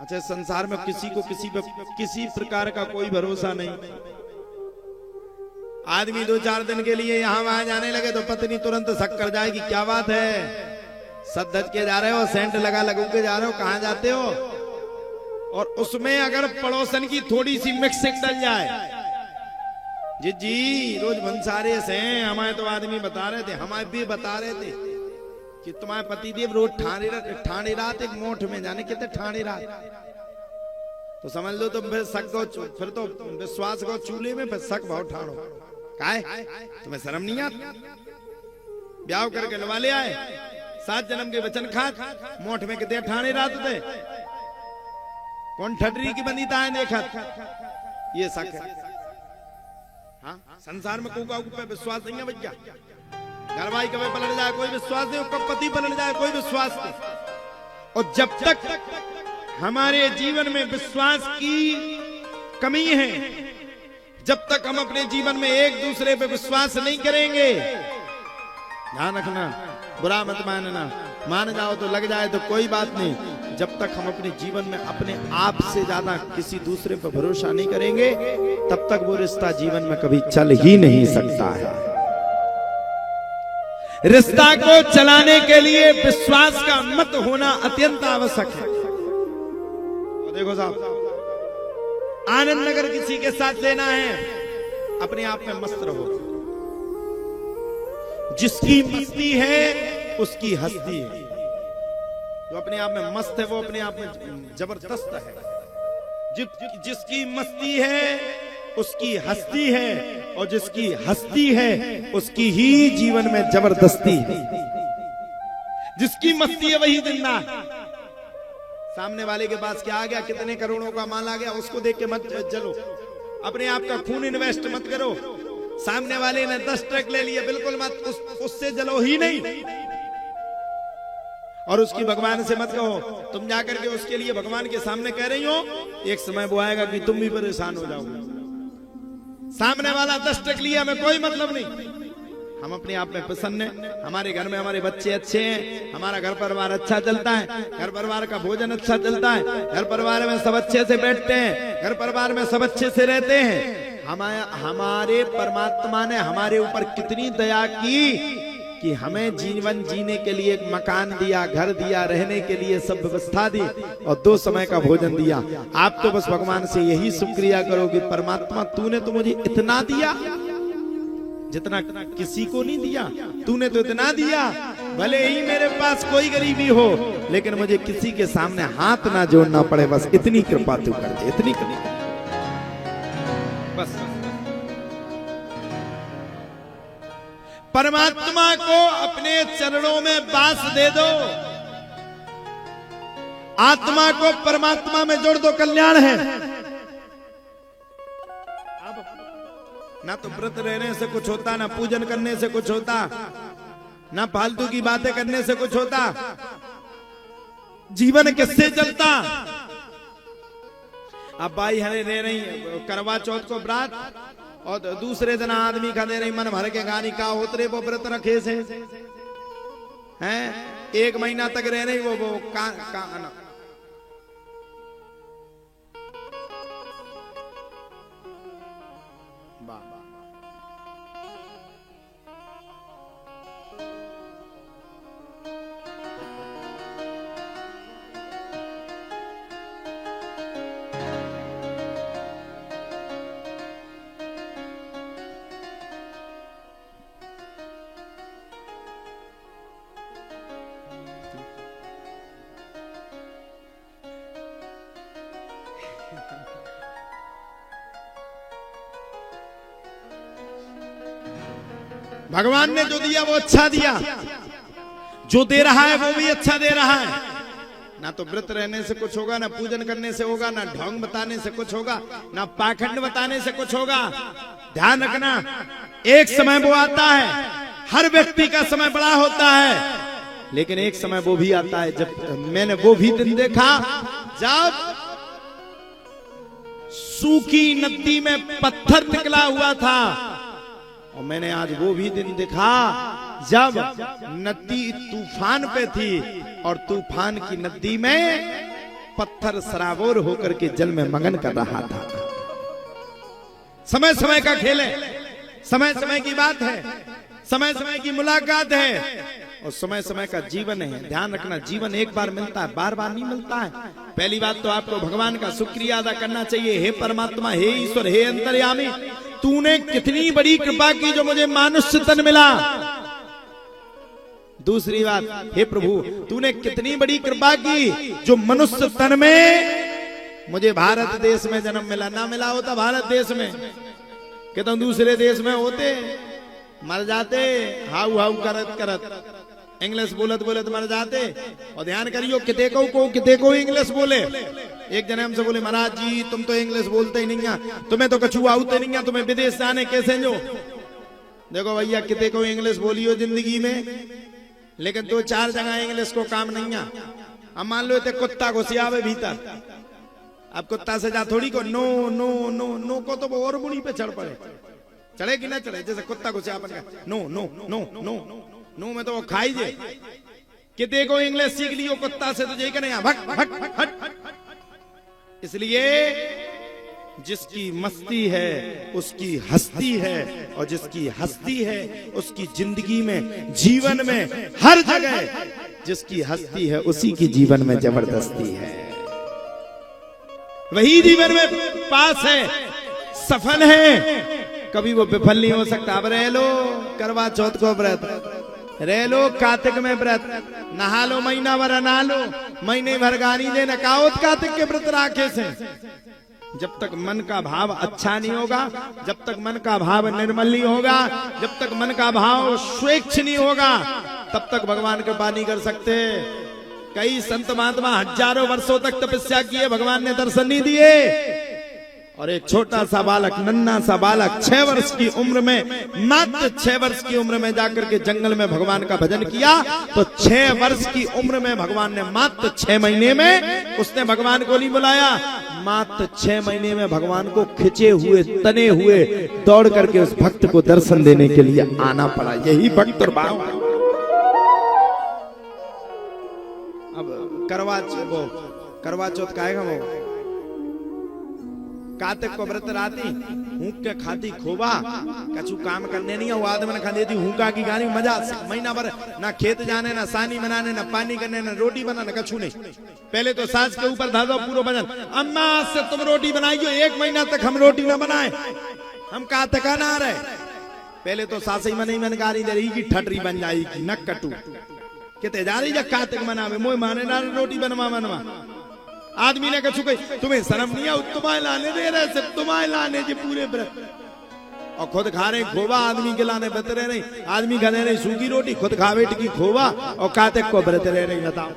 अच्छा, संसार में किसी को किसी प्रकार का कोई भरोसा नहीं। आदमी 2-4 दिन के लिए यहां वहां जाने लगे तो पत्नी तुरंत शक कर जाएगी, क्या बात है, सज धज के जा रहे हो, सेंट लगा लगू के जा रहे हो, कहां जाते हो। और उसमें अगर पड़ोसन की थोड़ी सी मिक्सिंग डल जाए, जी रोज भंसारे से हमारे तो आदमी बता रहे थे, हमारे भी बता रहे थे कि तुम्हारे पतिदेव रोज ठाणे रात एक मोठ में जाने कितने ठाणे रात, तो समझ लो तुम फिर शक को, फिर तो विश्वास को चूल्हे में फिर शक भाव ठाणो, काहे तुम्हें शर्म नहीं आती। ब्याह करके लवा ले आए, 7 जन्म के वचन खात, मोठ में कितने ठाणे रात थे, कौन ठडरी की बंदीता है देखा, ये शक है। हाँ, संसार में कोका पे विश्वास नहीं है भैया। घरवाई कभी पलट जाए कोई विश्वास नहीं, कब पति पलट जाए कोई विश्वास नहीं। और जब तक हमारे जीवन में विश्वास की कमी है, जब तक हम अपने जीवन में एक दूसरे पे विश्वास नहीं करेंगे, ध्यान रखना, बुरा मत मानना, मान जाओ तो लग जाए तो कोई बात नहीं, जब तक हम अपने जीवन में अपने आप से ज्यादा किसी दूसरे पर भरोसा नहीं करेंगे, तब तक वो रिश्ता जीवन में कभी चल ही नहीं सकता है। रिश्ता को चलाने के लिए विश्वास का मत होना अत्यंत आवश्यक है। देखो साहब, आनंद नगर किसी के साथ लेना है, अपने आप में मस्त रहो। जिसकी मस्ती है उसकी हस्ती है, जो अपने आप में मस्त है वो अपने आप में जबरदस्त है। जिसकी मस्ती है उसकी हस्ती है, और जिसकी हस्ती है उसकी ही जीवन में जबरदस्ती है। जिसकी मस्ती है वही जिंदा। सामने वाले के पास क्या आ गया, कितने करोड़ों का माल आ गया, उसको देख के मत जलो, अपने आप का खून इन्वेस्ट मत करो। सामने वाले ने 10 ट्रक ले लिए, बिल्कुल मत, उससे जलो ही नहीं। और उसकी भगवान से मत कहो, तुम जाकर के उसके लिए भगवान के सामने कह रही हो, एक समय वो आएगा कि तुम भी परेशान हो जाओगे। सामने वाला 10 ट्रक लिया, हमें कोई मतलब नहीं, हम अपने आप में प्रसन्न हैं, हमारे घर में हमारे बच्चे अच्छे हैं, हमारा घर परिवार अच्छा चलता है, घर परिवार का भोजन अच्छा चलता है, घर परिवार में सब अच्छे से बैठते हैं, घर परिवार में सब अच्छे से रहते हैं। हमारे परमात्मा ने हमारे ऊपर कितनी दया की कि हमें जीवन जीने के लिए एक मकान दिया, घर दिया, रहने के लिए सब व्यवस्था दी, और 2 समय का भोजन दिया। आप तो बस भगवान से यही शुक्रिया करो कि परमात्मा तूने तो मुझे इतना दिया जितना किसी को नहीं दिया, तूने तो इतना दिया, भले ही मेरे पास कोई गरीबी हो, लेकिन मुझे किसी के सामने हाथ ना जोड़ना पड़े, बस इतनी कृपा तू कर दे, इतनी कृपा बस। परमात्मा को अपने चरणों में वास दे दो, आत्मा को परमात्मा में जोड़ दो, कल्याण है। ना तो व्रत रहने से कुछ होता, ना पूजन करने से कुछ होता, ना फालतू की बातें करने से कुछ होता, जीवन किससे चलता। अब भाई हरे रह रही करवा चौथ को व्रत, और दूसरे दिन आदमी खा दे रही मन भर के गानी का उतरे वो व्रत रखे से हैं, 1 महीना तक रह रही वो का भगवान ने जो दिया वो अच्छा दिया, जो दे रहा है वो भी अच्छा दे रहा है। ना तो व्रत रहने से कुछ होगा, ना पूजन करने से होगा, ना ढोंग बताने से कुछ होगा, ना पाखंड बताने से कुछ होगा। ध्यान रखना, एक समय वो आता है, हर व्यक्ति का समय बड़ा होता है, लेकिन एक समय वो भी आता है, जब मैंने वो भी दिन देखा जब सूखी नदी में पत्थर निकला हुआ था, और मैंने आज वो भी दिन देखा जब नदी तूफान पे थी और तूफान की नदी में पत्थर सराबोर होकर के जल में मगन कर रहा था। समय समय का खेल है, समय समय की बात है, समय समय की मुलाकात है और समय समय का जीवन है। ध्यान रखना, जीवन एक बार मिलता है, बार बार नहीं मिलता है। पहली बात तो आपको भगवान का शुक्रिया अदा करना चाहिए। हे परमात्मा, हे ईश्वर, हे अंतर्यामी, तूने कितनी बड़ी कृपा की जो मुझे मानुष्य तन मिला। दूसरी बात, हे प्रभु, तूने कितनी बड़ी कृपा की जो मनुष्य तन में मुझे भारत देश में जन्म मिला। ना मिला होता भारत देश में कि तुम दूसरे देश में होते, मर जाते हाउ हाउ करत करत, इंग्लिश बोलत बोलत मर जाते। और ध्यान करियो, किते को इंग्लिश बोले। एक जने हमसे बोले, महाराज जी तुम तो इंग्लिश बोलते ही नहीं है, तुम्हें तो कछु आते नहीं है, तुम्हें विदेश जाने कैसे जो। देखो भैया, किते को इंग्लिश बोलियो जिंदगी में, लेकिन दो चार जगह इंग्लिश को काम नहीं है। अब मान लो कुत्ता घुसियावे भीतर, अब कुत्ता से जा थोड़ी को नो नो नो नो को तो वो और बुढ़ी पे चढ़ पड़े, चढ़े कि ना चढ़े। जैसे कुत्ता घुसियावन का no no no no no में तो वो खाई जे। किते को इंग्लिश सीख लियो कुत्ता से तो यही करें भट भट भट। इसलिए जिसकी मस्ती है उसकी हस्ती है, और जिसकी हस्ती है उसकी जिंदगी में, जीवन में, हर जगह जिसकी हस्ती है उसी की जीवन में जबरदस्ती है। वही जीवन में पास है, सफल है, कभी वो विफल नहीं हो सकता। अब रह लो करवा चौथ को व्रत, रह लो कार्तिक में व्रत, नहा लो महीना भर, नहा लो महीने भर, गानी दे नकाओत कार्तिक के व्रत राखे से। जब तक मन का भाव अच्छा नहीं होगा, जब तक मन का भाव निर्मल नहीं होगा, जब तक मन का भाव स्वेच्छ नहीं होगा, तब तक भगवान कृपा नहीं कर सकते। कई संत महात्मा हजारों वर्षों तक तपस्या किए, भगवान ने दर्शन नहीं दिए। और एक छोटा सा बालक, नन्हा सा बालक 6 वर्ष की उम्र में, मात्र 6 वर्ष की उम्र में जाकर के जंगल में भगवान का भजन किया। तो 6 वर्ष की उम्र में भगवान ने मात्र 6 महीने में, उसने भगवान को नहीं बुलाया, मात्र 6 महीने में भगवान को खिंचे हुए, तने हुए दौड़ करके उस भक्त को दर्शन देने के लिए आना पड़ा। यही भक्त और भाव। अब करवा चौथ का है वो कार्तिक को व्रत राती हूक के खाती खोबा, कछु काम करने नहीं है, वो आदमी ने खा देती हुका की गानी, मजा महीना भर ना खेत जाने, ना सानी बनाने, ना पानी करने, ना रोटी बनाने, कछु नहीं। पहले तो सास के ऊपर धा दो पूरा भजन, अम्मा से तुम रोटी बनाइयो, 1 महीना तक हम रोटी ना बनाए, हम कार्तिक ना रहे। पहले तो सास ही मन गारी दे रही की ठटरी बन जाएगी, नक कटू किते जा रही जब कार्तिक मनावे, मोह माने ना रोटी बनवा। आदमी ने कछु कही, तुम्हें शर्म नहीं है, तुम्हारे लाने दे रहे, सिर्फ तुम्हारे लाने जी पूरे व्रत, और खुद खा रहे खोबा, आदमी के लाने व्रत रह रही। आदमी खा रहे सूखी रोटी, खुद खावे टिकी खोबा, और कार्तिक को व्रत रह रही। बताओ